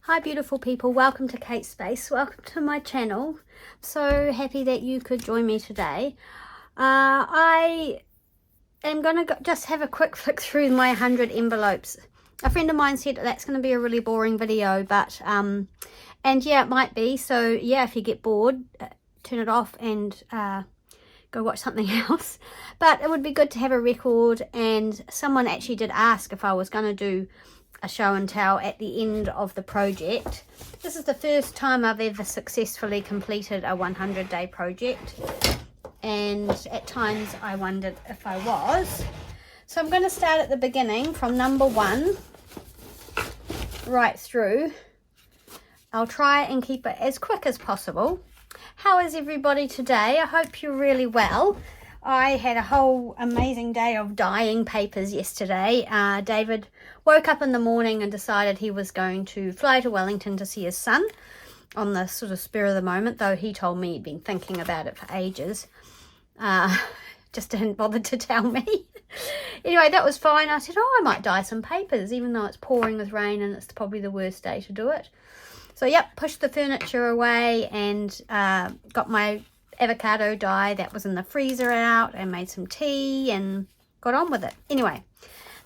Hi beautiful people, welcome to Kate's Space, welcome to my channel. So happy that you could join me today. I am going to just have a quick flick through my 100 envelopes. A friend of mine said that's going to be a really boring video, but and yeah, it might be. So yeah, if you get bored, turn it off and go watch something else. But it would be good to have a record, and someone actually did ask if I was going to do a show and tell at the end of the project. This is the first time I've ever successfully completed a 100-day project, and at times I wondered if I was. So I'm going to start at the beginning from number 1 right through. I'll try and keep it as quick as possible. How is everybody today? I hope you're really well. I had a whole amazing day of dyeing papers yesterday. David woke up in the morning and decided he was going to fly to Wellington to see his son on the sort of spur of the moment, though he told me he'd been thinking about it for ages. Just didn't bother to tell me. Anyway, that was fine. I said, I might dye some papers, even though it's pouring with rain and it's probably the worst day to do it. So, yep, pushed the furniture away and got my avocado dye that was in the freezer out and made some tea and got on with it. Anyway,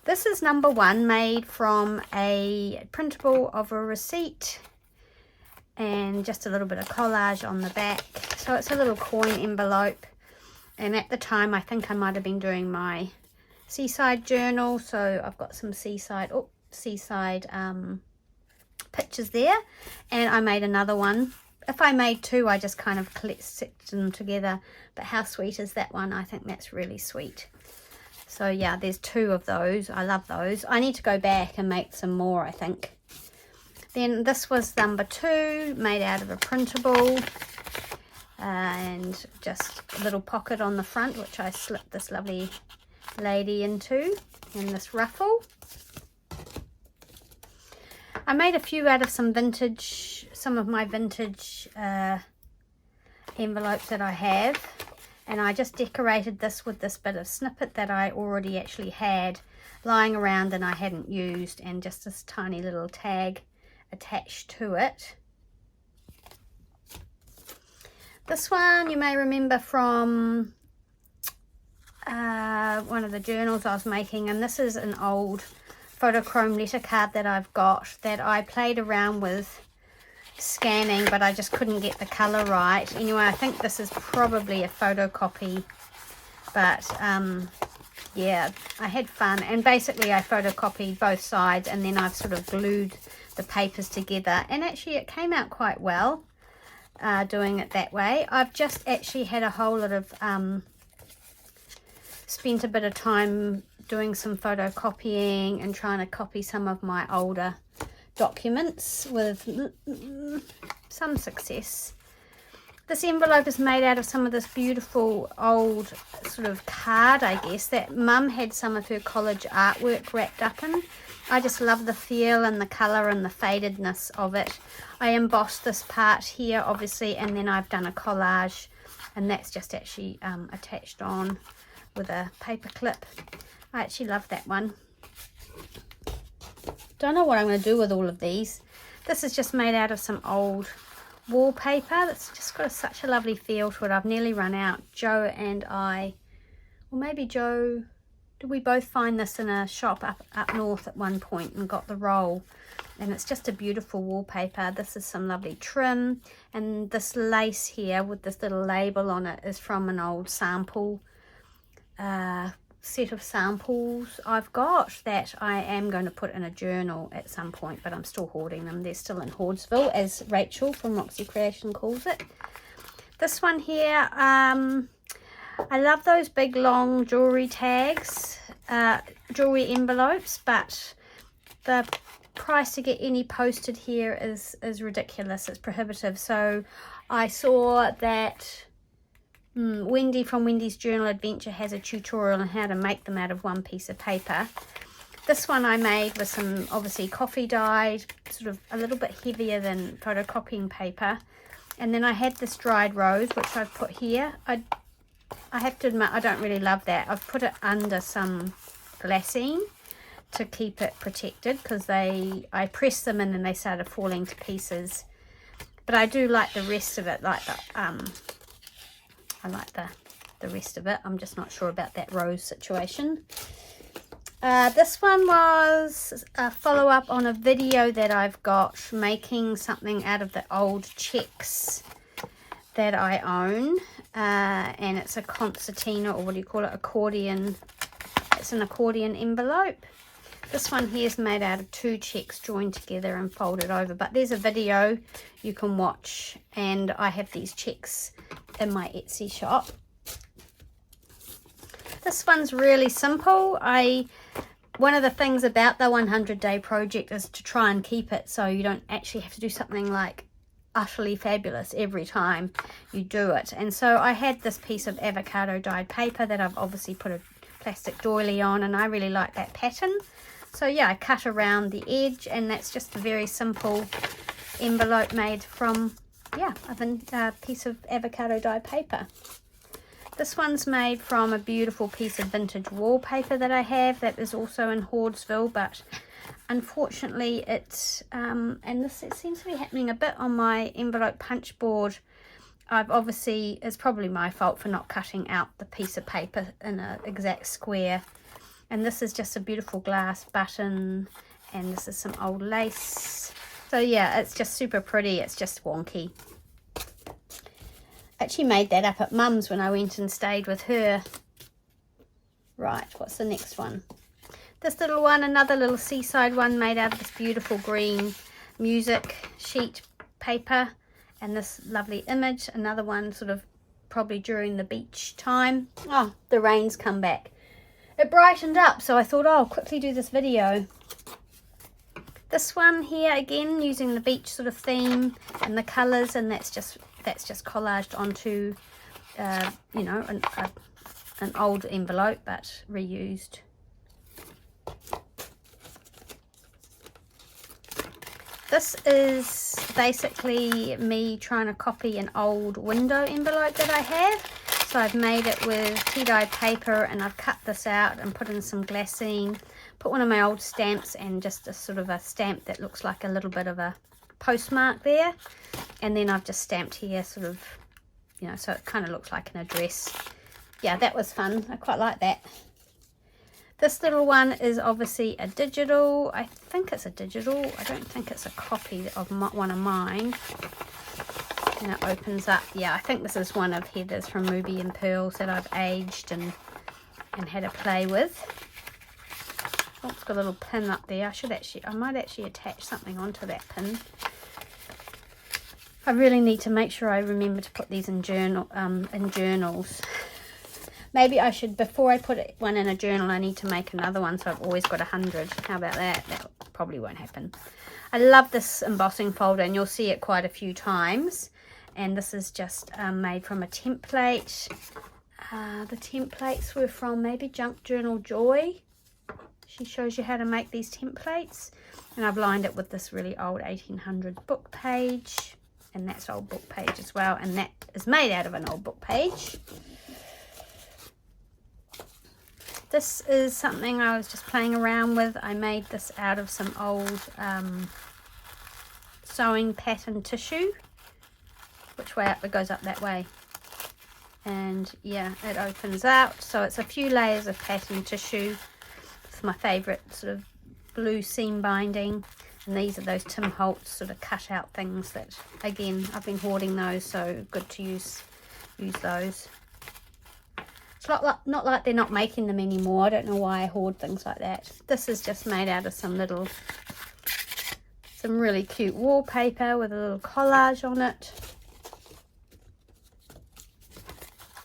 this is number 1, made from a printable of a receipt and just a little bit of collage on the back. So it's a little coin envelope, and at the time I think I might have been doing my seaside journal, so I've got some seaside pictures there, and I made another one. If I made 2, I just kind of sticked them together. But how sweet is that one? I think that's really sweet. So yeah, there's 2 of those. I love those. I need to go back and make some more, I think. Then this was number 2, made out of a printable. And just a little pocket on the front, which I slipped this lovely lady into. And this ruffle. I made a few out of some of my vintage envelopes that I have, and I just decorated this with this bit of snippet that I already actually had lying around and I hadn't used, and just this tiny little tag attached to it. This one you may remember from one of the journals I was making, and this is an old photochrome letter card that I've got that I played around with scanning, but I just couldn't get the color right. Anyway, I think this is probably a photocopy, but yeah, I had fun, and basically I photocopied both sides and then I've sort of glued the papers together, and actually it came out quite well doing it that way. I've just actually had a whole lot of spent a bit of time doing some photocopying and trying to copy some of my older documents with some success. This envelope is made out of some of this beautiful old sort of card, I guess, that Mum had some of her college artwork wrapped up in. I just love the feel and the colour and the fadedness of it. I embossed this part here, obviously, and then I've done a collage, and that's just actually attached on with a paper clip. I actually love that one. Don't know what I'm going to do with all of these. This is just made out of some old wallpaper that's just got such a lovely feel to it. I've nearly run out. Joe and I, or maybe Joe, did we both find this in a shop up north at one point and got the roll? And it's just a beautiful wallpaper. This is some lovely trim, and this lace here with this little label on it is from an old sample set of samples I've got that I am going to put in a journal at some point, but I'm still hoarding them. They're still in Hoardsville, as Rachel from Roxy Creation calls it. This one here, I love those big long jewelry tags, jewelry envelopes, but the price to get any posted here is ridiculous. It's prohibitive. So I saw that Wendy from Wendy's Journal Adventure has a tutorial on how to make them out of one piece of paper. This one I made with some obviously coffee dyed, sort of a little bit heavier than photocopying paper. And then I had this dried rose, which I've put here. I have to admit I don't really love that. I've put it under some glassine to keep it protected, because I pressed them and then they started falling to pieces. But I do like the rest of it, like I like the rest of it. I'm just not sure about that rose situation. This one was a follow-up on a video that I've got, making something out of the old checks that I own, and it's a concertina, or what do you call it, accordion. It's an accordion envelope. This one here is made out of 2 checks joined together and folded over, but there's a video you can watch, and I have these checks in my Etsy shop. This one's really simple. One of the things about the 100-day project is to try and keep it so you don't actually have to do something like utterly fabulous every time you do it. And so I had this piece of avocado dyed paper that I've obviously put a plastic doily on, and I really like that pattern. So yeah, I cut around the edge, and that's just a very simple envelope made from, yeah, a piece of avocado dyed paper. This one's made from a beautiful piece of vintage wallpaper that I have that is also in Hoardsville, but unfortunately it seems to be happening a bit on my envelope punch board. It's probably my fault for not cutting out the piece of paper in an exact square. And this is just a beautiful glass button, and this is some old lace. So yeah, it's just super pretty. It's just wonky. Actually made that up at Mum's when I went and stayed with her. Right, what's the next one? This little one, another little seaside one made out of this beautiful green music sheet paper, and this lovely image. Another one sort of probably during the beach time. Oh, the rain's come back. It brightened up, so I thought, oh, I'll quickly do this video. This one here, again, using the beach sort of theme and the colours, and that's just collaged onto, you know, an old envelope, but reused. This is basically me trying to copy an old window envelope that I have. So I've made it with tea-dyed paper, and I've cut this out and put in some glassine, put one of my old stamps and just a sort of a stamp that looks like a little bit of a postmark there. And then I've just stamped here sort of, you know, so it kind of looks like an address. Yeah, that was fun. I quite like that. This little one is obviously a digital. I think it's a digital. I don't think it's a copy of one of mine. And it opens up. Yeah, I think this is one of Heather's from Ruby and Pearls that I've aged and had a play with. Oh, it's got a little pin up there. I might actually attach something onto that pin. I really need to make sure I remember to put these in journals. Maybe I should, before I put one in a journal, I need to make another one so I've always got 100. How about that? That probably won't happen. I love this embossing folder, and you'll see it quite a few times. And this is just made from a template. The templates were from maybe Junk Journal Joy. She shows you how to make these templates. And I've lined it with this really old 1800 book page. And that's old book page as well. And that is made out of an old book page. This is something I was just playing around with. I made this out of some old sewing pattern tissue. Which way up? It goes up that way. And yeah, it opens out. So it's a few layers of pattern tissue. It's my favourite sort of blue seam binding. And these are those Tim Holtz sort of cut out things that, again, I've been hoarding those, so good to use those. It's not like they're not making them anymore. I don't know why I hoard things like that. This is just made out of some really cute wallpaper with a little collage on it.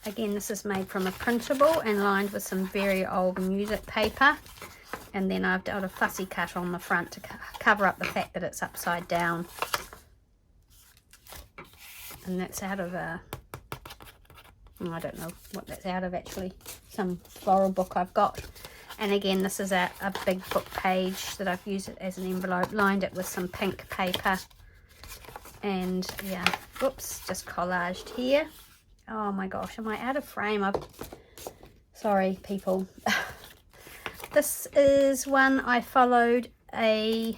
Again, this is made from a printable and lined with some very old music paper. And then I've done a fussy cut on the front to cover up the fact that it's upside down. And that's out of I don't know what that's out of actually. Some floral book I've got. And again, this is a big book page that I've used it as an envelope. Lined it with some pink paper. And yeah, oops, just collaged here. Oh my gosh, am I out of frame? Sorry, people. This is one I followed a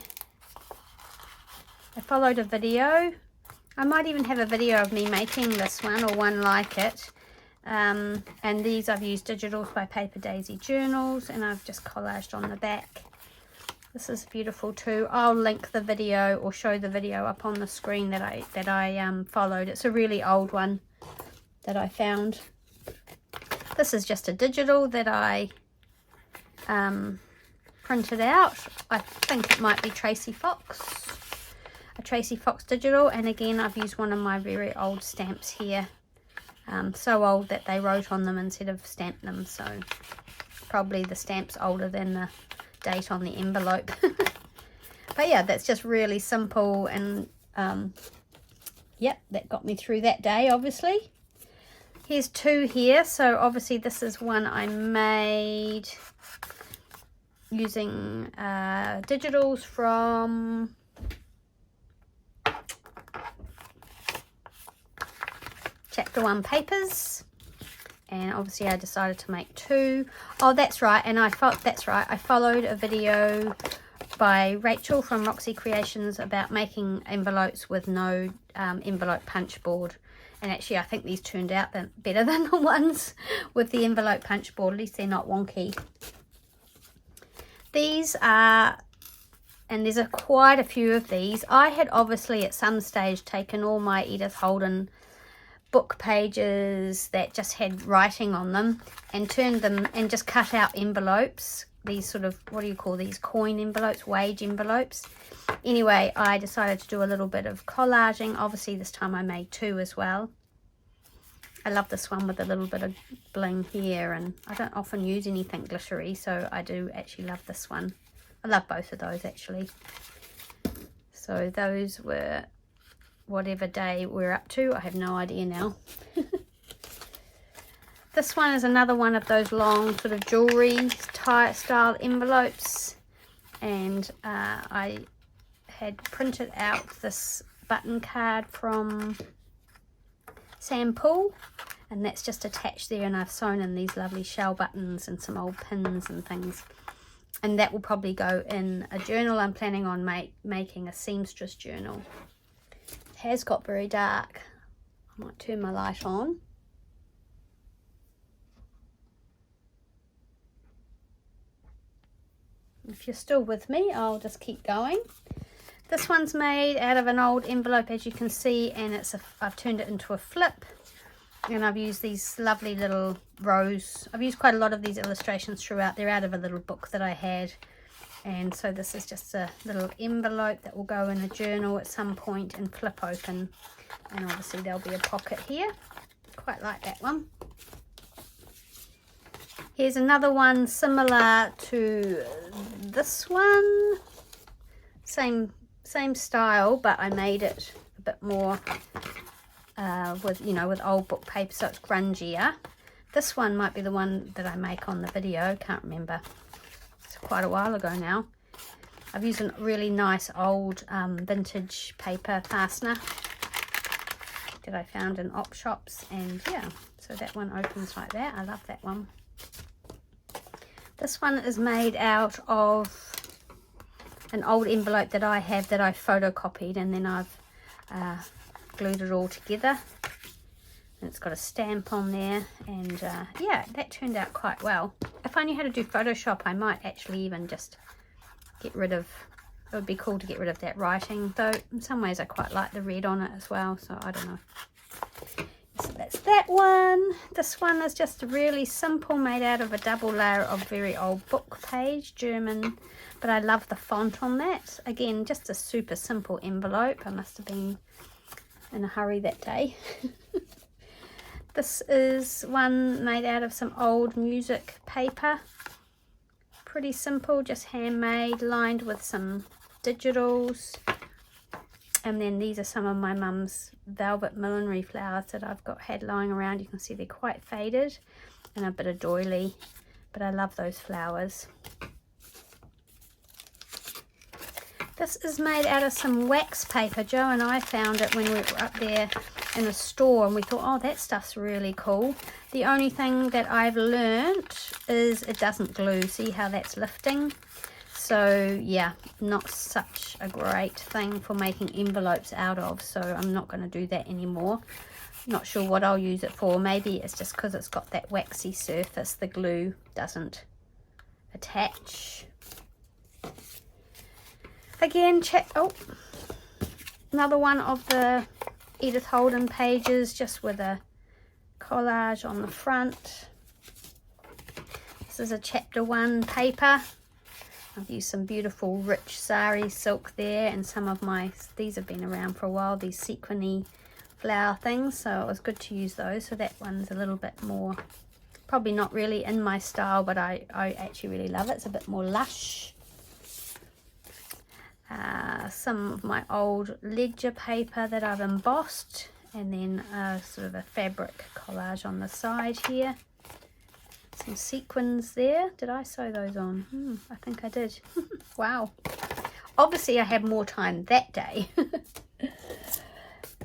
video. I might even have a video of me making this one or one like it. And these I've used digitals by Paper Daisy Journals, and I've just collaged on the back. This is beautiful too. I'll link the video or show the video up on the screen that I followed. It's a really old one that I found. This is just a digital that I printed out. I think it might be Tracy Fox. A Tracy Fox digital, and again I've used one of my very old stamps here. So old that they wrote on them instead of stamped them, so probably the stamp's older than the date on the envelope. But yeah, that's just really simple, and yep, that got me through that day. Obviously, here's two here. So obviously this is one I made using digitals from Chapter 1 papers, and obviously I decided to make two. Oh, that's right, and I followed a video by Rachel from Roxy Creations about making envelopes with no envelope punch board, and actually I think these turned out better than the ones with the envelope punch board. At least they're not wonky. These are, and there's quite a few of these. I had obviously at some stage taken all my Edith Holden book pages that just had writing on them and turned them and just cut out envelopes, these sort of, what do you call these, coin envelopes, wage envelopes. Anyway, I decided to do a little bit of collaging. Obviously this time I made two as well. I love this one with a little bit of bling here, and I don't often use anything glittery, so I do actually love this one. I love both of those actually. So those were whatever day we're up to, I have no idea now. This one is another one of those long sort of jewelry style envelopes, and I had printed out this button card from Sam Poole, and that's just attached there, and I've sewn in these lovely shell buttons and some old pins and things, and that will probably go in a journal. I'm planning on making a seamstress journal. Has got very dark. I might turn my light on. If you're still with me, I'll just keep going. This one's made out of an old envelope, as you can see, and I've turned it into a flip, and I've used these lovely little rows. I've used quite a lot of these illustrations throughout. They're out of a little book that I had. And so this is just a little envelope that will go in a journal at some point and flip open. And obviously there'll be a pocket here. Quite like that one. Here's another one similar to this one. Same style, but I made it a bit more with old book paper, so it's grungier. This one might be the one that I make on the video. Can't remember. Quite a while ago now. I've used a really nice old vintage paper fastener that I found in op shops, and yeah, so that one opens like that. I love that one. This one is made out of an old envelope that I have that I photocopied, and then I've glued it all together, and it's got a stamp on there, and yeah, that turned out quite well. If I knew how to do Photoshop, I might actually even just get rid of, it would be cool to get rid of that writing, though in some ways I quite like the red on it as well, so I don't know. So that's that one. This one is just really simple, made out of a double layer of very old book page, German, but I love the font on that. Again, just a super simple envelope. I must have been in a hurry that day. This is one made out of some old music paper. Pretty simple, just handmade, lined with some digitals. And then these are some of my mum's velvet millinery flowers that I've had lying around. You can see they're quite faded and a bit of doily, but I love those flowers. This is made out of some wax paper. Joe and I found it when we were up there in the store and we thought, oh, that stuff's really cool. The only thing that I've learnt is it doesn't glue. See how that's lifting? So yeah, not such a great thing for making envelopes out of, so I'm not going to do that anymore. Not sure what I'll use it for. Maybe it's just because it's got that waxy surface, the glue doesn't attach. Again, check, oh, another one of the Edith Holden pages, just with a collage on the front. This is a chapter 1 paper. I've used some beautiful rich sari silk there, and some of my, these have been around for a while, these sequiny flower things, so it was good to use those. So that one's a little bit more, probably not really in my style, but I actually really love it. It's a bit more lush. Some of my old ledger paper that I've embossed, and then sort of a fabric collage on the side here. Some sequins there. Did I sew those on? I think I did. Wow. Obviously I had more time that day.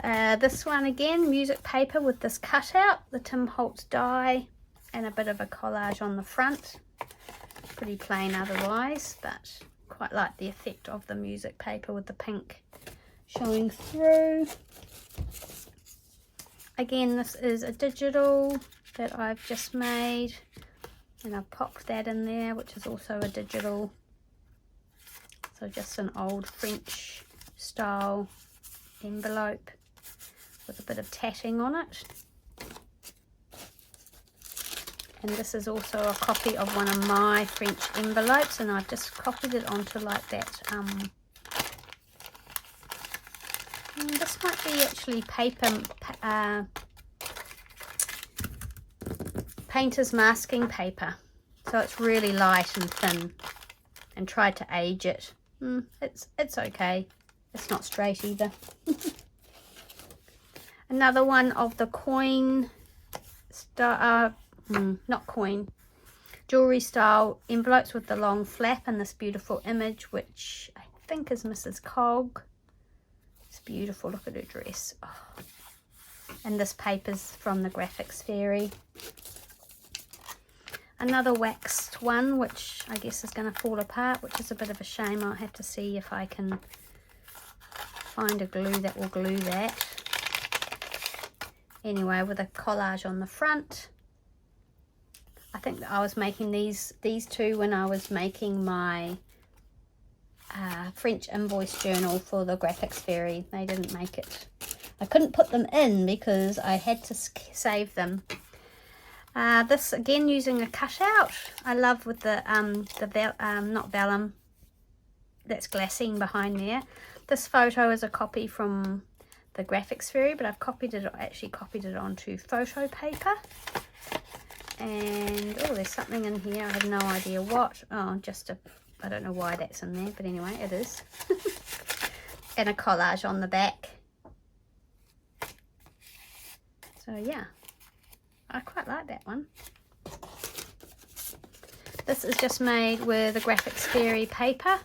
This one again, music paper with this cutout, the Tim Holtz die, and a bit of a collage on the front. Pretty plain otherwise, but quite like the effect of the music paper with the pink showing through. Again, this is a digital that I've just made, and I've popped that in there, which is also a digital. So just an old French style envelope with a bit of tatting on it. And this is also a copy of one of my French envelopes, and I've just copied it onto like that. This might be actually paper, painter's masking paper. So it's really light and thin, and tried to age it. It's okay. It's not straight either. Another one of the coin style, not coin, jewelry style envelopes with the long flap and this beautiful image, which I think is Mrs. Cog. It's beautiful. Look at her dress. Oh. And this paper's from the Graphics Fairy. Another waxed one, which I guess is going to fall apart, which is a bit of a shame. I'll have to see if I can find a glue that will glue that. Anyway, with a collage on the front. I think that I was making these two when I was making my French invoice journal for the Graphics Fairy. They didn't make it. I couldn't put them in because I had to save them. This again using a cutout. I love with the not vellum, that's glassine behind there. This photo is a copy from the Graphics Fairy, but I've actually copied it onto photo paper. And oh, there's something in here. I have no idea what. Oh, I don't know why that's in there, but anyway, it is. And a collage on the back. So yeah, I quite like that one. This is just made with the Graphics Fairy paper.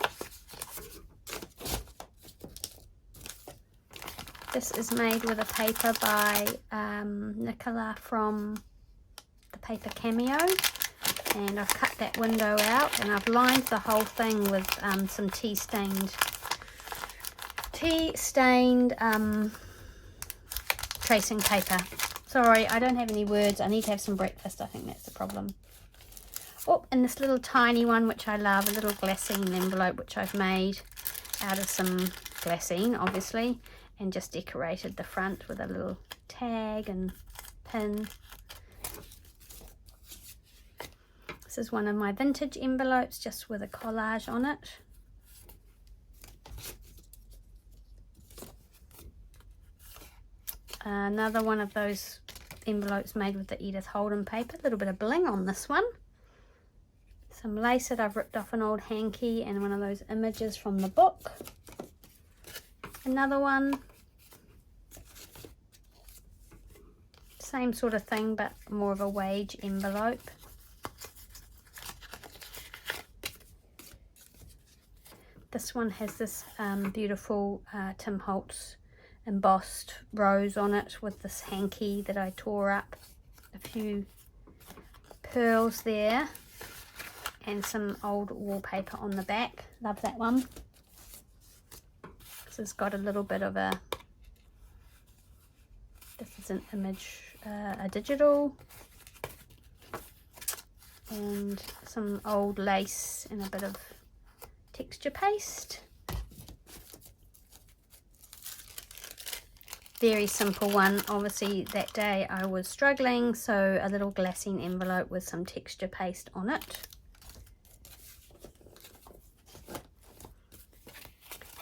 This is made with a paper by Nicola from the paper Cameo, and I've cut that window out and I've lined the whole thing with some tea stained tracing paper. Sorry, I don't have any words. I need to have some breakfast. I think that's the problem. Oh, and this little tiny one, which I love, a little glassine envelope, which I've made out of some glassine, obviously, and just decorated the front with a little tag and pin. This is one of my vintage envelopes, just with a collage on it. Another one of those envelopes made with the Edith Holden paper. A little bit of bling on this one. Some lace that I've ripped off an old hanky, and one of those images from the book. Another one. Same sort of thing, but more of a wage envelope. This one has this beautiful Tim Holtz embossed rose on it with this hanky that I tore up. A few pearls there and some old wallpaper on the back. Love that one. This has got a little bit of a, this is an image, a digital, and some old lace and a bit of texture paste. Very simple one. Obviously that day I was struggling, so a little glassine envelope with some texture paste on it.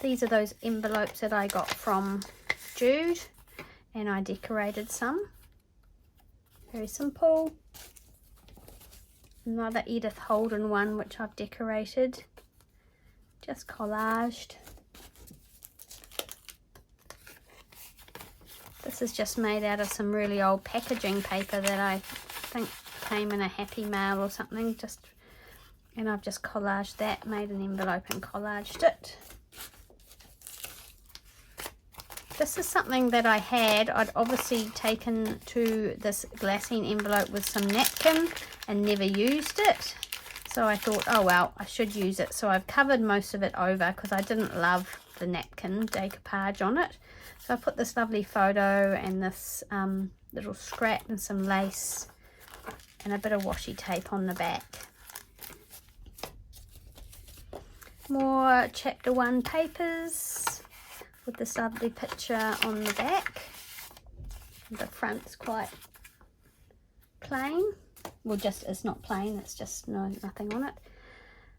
These are those envelopes that I got from Jude, and I decorated some. Very simple. Another Edith Holden one which I've decorated, just collaged. This is just made out of some really old packaging paper that I think came in a Happy Mail or something, and I've just collaged that, made an envelope and collaged it. This is something that I had, I'd obviously taken to this glassine envelope with some napkin and never used it. So I thought, oh well, I should use it. So I've covered most of it over because I didn't love the napkin decoupage on it. So I put this lovely photo and this little scrap and some lace and a bit of washi tape on the back. More chapter 1 papers with this lovely picture on the back. The front's quite plain. Well, it's not plain, it's just nothing on it.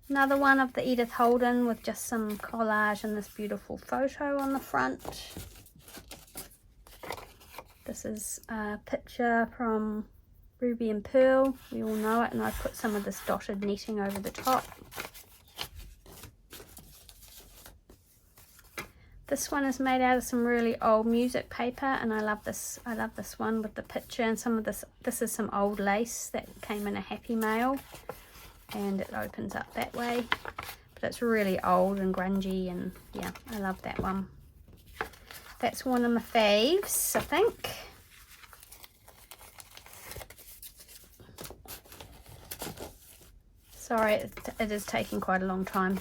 Another one of the Edith Holden with just some collage and this beautiful photo on the front. This is a picture from Ruby and Pearl, we all know it, and I've put some of this dotted netting over the top. This one is made out of some really old music paper, and I love this one with the picture, and some of this is some old lace that came in a Happy Mail, and it opens up that way, but it's really old and grungy, and yeah, I love that one. That's one of my faves, I think. Sorry, it is taking quite a long time.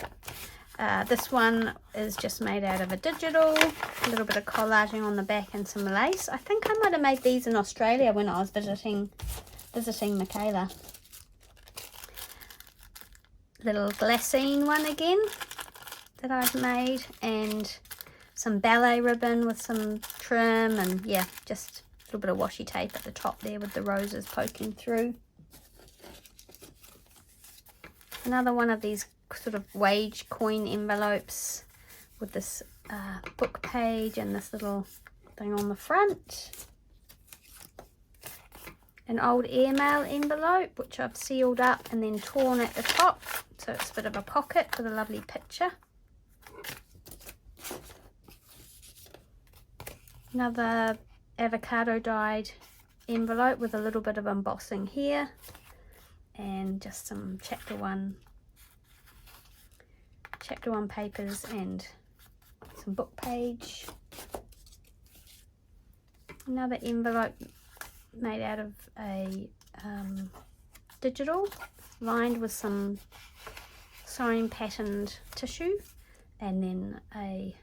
This one is just made out of a digital, a little bit of collaging on the back and some lace. I think I might have made these in Australia when I was visiting Michaela. Little glassine one again that I've made, and some ballet ribbon with some trim, and yeah, just a little bit of washi tape at the top there with the roses poking through. Another one of these sort of wage coin envelopes with this book page and this little thing on the front. An old airmail envelope which I've sealed up and then torn at the top, so it's a bit of a pocket with a lovely picture. Another avocado dyed envelope with a little bit of embossing here, and just some chapter 1 papers and some book page. Another envelope made out of a digital, lined with some sewing patterned tissue, and then a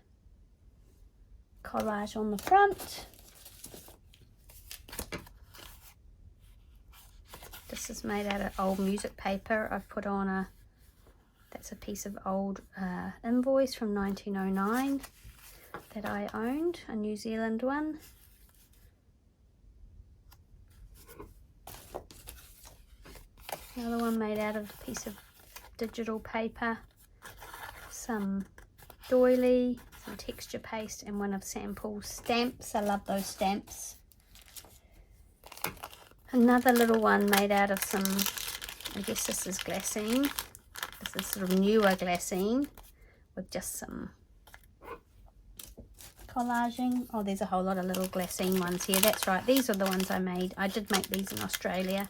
collage on the front. This is made out of old music paper. I've put on that's a piece of old invoice from 1909 that I owned, a New Zealand one. Another one made out of a piece of digital paper, some doily, some texture paste, and one of Sample's stamps. I love those stamps. Another little one made out of some, I guess this is glassine. This is sort of newer glassine with just some collaging. Oh, there's a whole lot of little glassine ones here. That's right, these are the ones I made. I did make these in Australia.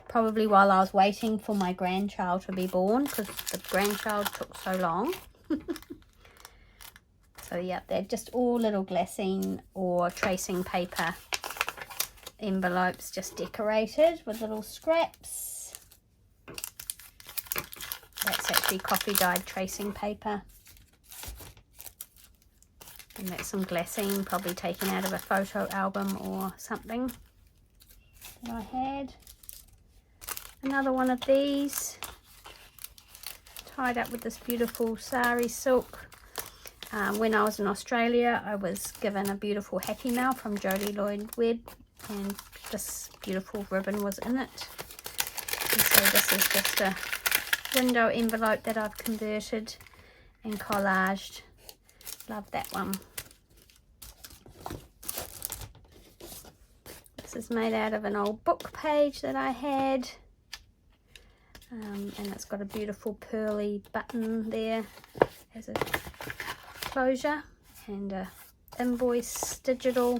probably while I was waiting for my grandchild to be born, because the grandchild took so long. So yeah, they're just all little glassine or tracing paper envelopes, just decorated with little scraps. That's actually coffee dyed tracing paper. And that's some glassine, probably taken out of a photo album or something that I had. Another one of these, tied up with this beautiful sari silk. When I was in Australia, I was given a beautiful Happy Mail from Jodie Lloyd Webb, and this beautiful ribbon was in it. And so this is just a window envelope that I've converted and collaged. Love that one. This is made out of an old book page that I had. And it's got a beautiful pearly button there as a closure, and a invoice digital.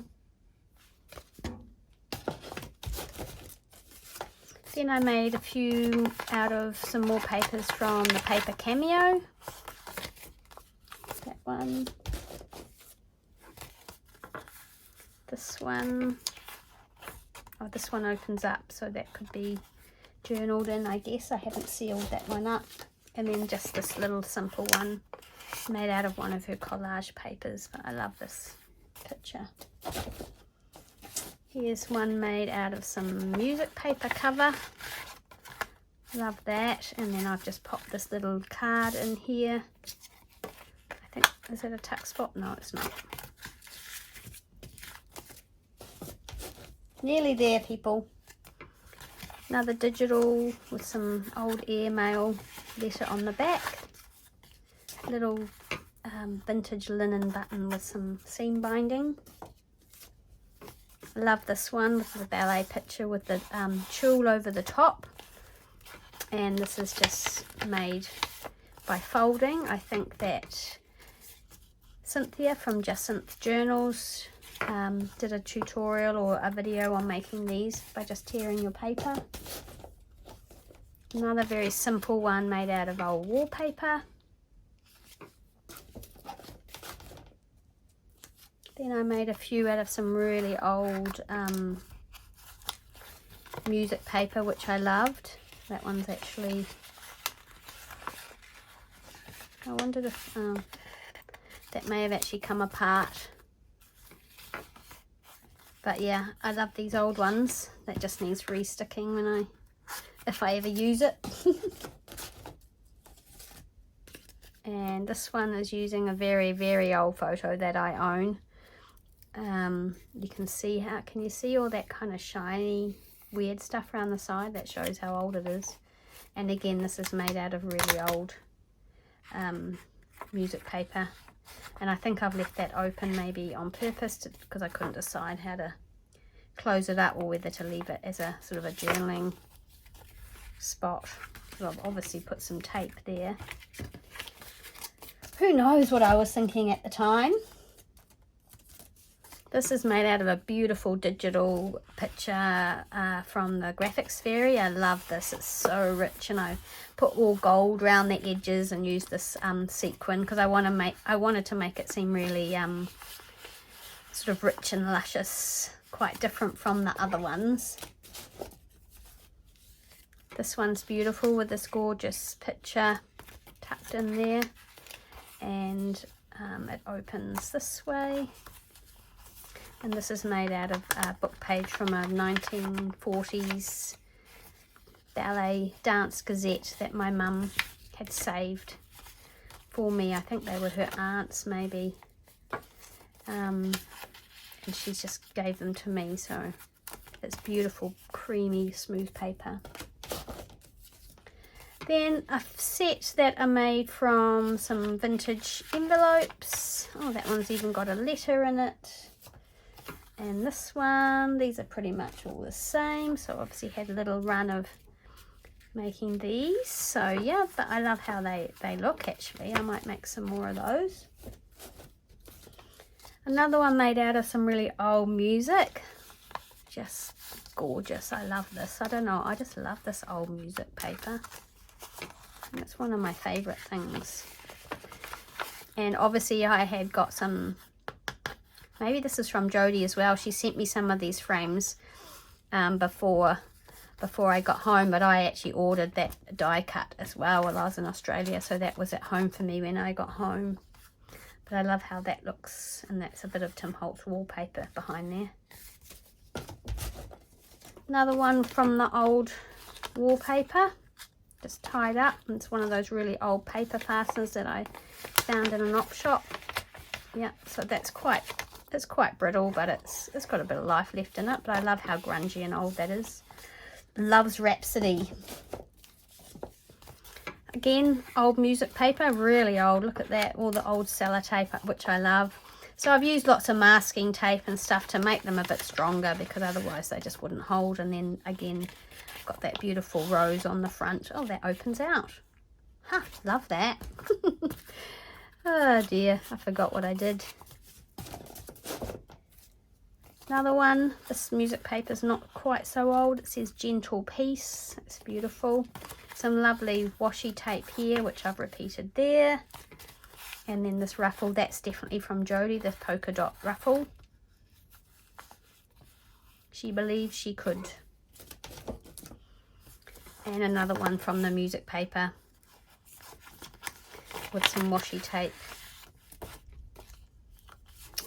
Then I made a few out of some more papers from the paper Cameo. That one. This one. Oh, this one opens up, so that could be journaled in, I guess. I haven't sealed that one up. And then just this little simple one made out of one of her collage papers, but I love this picture. Here's one made out of some music paper cover. Love that. And then I've just popped this little card in here. I think, is it a tuck spot? No, it's not. Nearly there, people. Another digital with some old airmail letter on the back. Little vintage linen button with some seam binding. Love this one with the ballet picture with the tulle over the top. And this is just made by folding. I think that Cynthia from Jacynth Journals did a tutorial or a video on making these by just tearing your paper. Another very simple one made out of old wallpaper. Then I made a few out of some really old music paper, which I loved. That one's actually, I wondered if that may have actually come apart. But yeah, I love these old ones. That just needs resticking if I ever use it. And this one is using a very, very old photo that I own. You can see can you see all that kind of shiny, weird stuff around the side? That shows how old it is. And again, this is made out of really old music paper. And I think I've left that open maybe on purpose because I couldn't decide how to close it up or whether to leave it as a sort of a journaling spot. So I've obviously put some tape there. Who knows what I was thinking at the time. This is made out of a beautiful digital picture from the Graphics Fairy. I love this. It's so rich, and I put all gold around the edges and used this sequin because I wanted to make it seem really sort of rich and luscious, quite different from the other ones. This one's beautiful with this gorgeous picture tucked in there, and it opens this way. And this is made out of a book page from a 1940s ballet dance gazette that my mum had saved for me. I think they were her aunt's maybe. And she just gave them to me, so it's beautiful, creamy, smooth paper. Then a set that are made from some vintage envelopes. Oh, that one's even got a letter in it. And this one, these are pretty much all the same. So obviously had a little run of making these. So yeah, but I love how they look actually. I might make some more of those. Another one made out of some really old music. Just gorgeous. I love this. I don't know, I just love this old music paper. And it's one of my favorite things. And obviously I had got some, maybe this is from Jodie as well. She sent me some of these frames before I got home, but I actually ordered that die cut as well while I was in Australia, so that was at home for me when I got home. But I love how that looks, and that's a bit of Tim Holtz wallpaper behind there. Another one from the old wallpaper, just tied up. It's one of those really old paper fasteners that I found in an op shop. Yeah, so that's it's quite brittle, but it's got a bit of life left in it. But I love how grungy and old that is. Love's Rhapsody. Again, old music paper, really old. Look at that, all the old sellotape, which I love. So I've used lots of masking tape and stuff to make them a bit stronger, because otherwise they just wouldn't hold. And then again, got that beautiful rose on the front. Oh, that opens out. Huh, love that. Oh dear, I forgot what I did. Another one. This music paper is not quite so old. It says Gentle Peace. It's beautiful. Some lovely washi tape here, which I've repeated there. And then this ruffle, that's definitely from Jodie, this polka dot ruffle. She believed she could. And another one from the music paper with some washi tape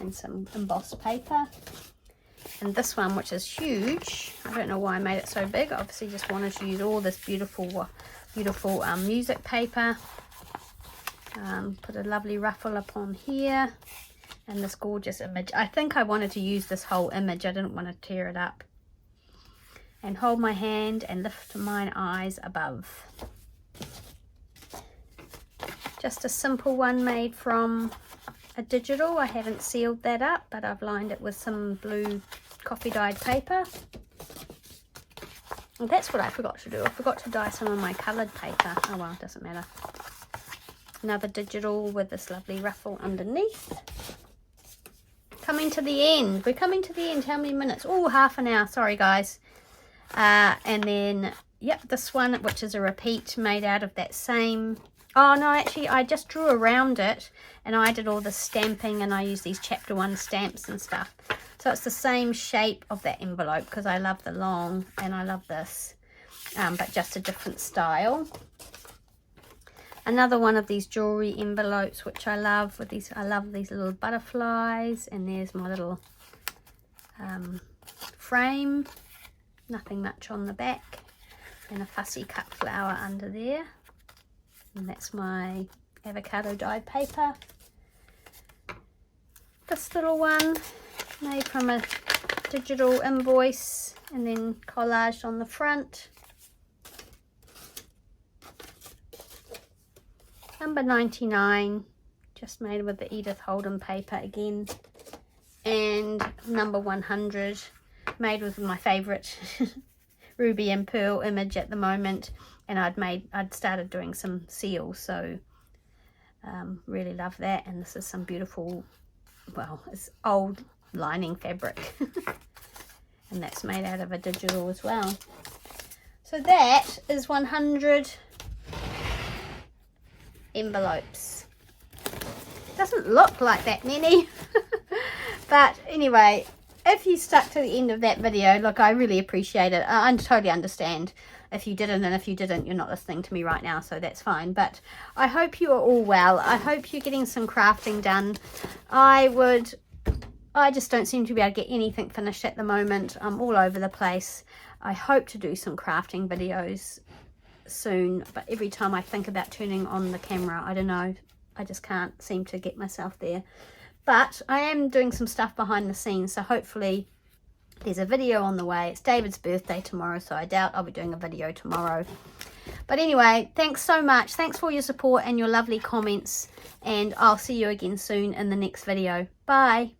and some embossed paper. And this one, which is huge, I don't know why I made it so big. I obviously just wanted to use all this beautiful music paper. Put a lovely ruffle upon here, and this gorgeous image. I think I wanted to use this whole image. I didn't want to tear it up. And hold my hand and lift mine eyes above. Just a simple one made from a digital. I haven't sealed that up, but I've lined it with some blue coffee dyed paper. And that's what I forgot to do. I forgot to dye some of my coloured paper. Oh well, it doesn't matter. Another digital with this lovely ruffle underneath. Coming to the end. We're coming to the end. How many minutes? Oh, half an hour. Sorry, guys. And then, yep, this one, which is a repeat made out of that same... Oh, no, actually, I just drew around it, and I did all the stamping, and I used these chapter 1 stamps and stuff. So it's the same shape of that envelope, because I love the long, and I love this, but just a different style. Another one of these jewelry envelopes, which I love, with these, I love these little butterflies, and there's my little frame. Nothing much on the back, and a fussy cut flower under there. And that's my avocado dyed paper. This little one made from a digital invoice and then collaged on the front. Number 99, just made with the Edith Holden paper again. And number 100, made with my favourite ruby and pearl image at the moment. And I'd started doing some seals, so really love that. And this is some beautiful, well, it's old lining fabric. And that's made out of a digital as well. So that is 100 envelopes. Doesn't look like that many. But anyway, if you stuck to the end of that video, look, I really appreciate it. I totally understand if you didn't, and if you didn't, you're not listening to me right now, so that's fine. But I hope you are all well. I hope you're getting some crafting done. I just don't seem to be able to get anything finished at the moment. I'm all over the place. I hope to do some crafting videos soon, but every time I think about turning on the camera, I don't know, I just can't seem to get myself there. But I am doing some stuff behind the scenes, so hopefully there's a video on the way. It's David's birthday tomorrow, so I doubt I'll be doing a video tomorrow. But anyway, thanks so much. Thanks for your support and your lovely comments, and I'll see you again soon in the next video. Bye.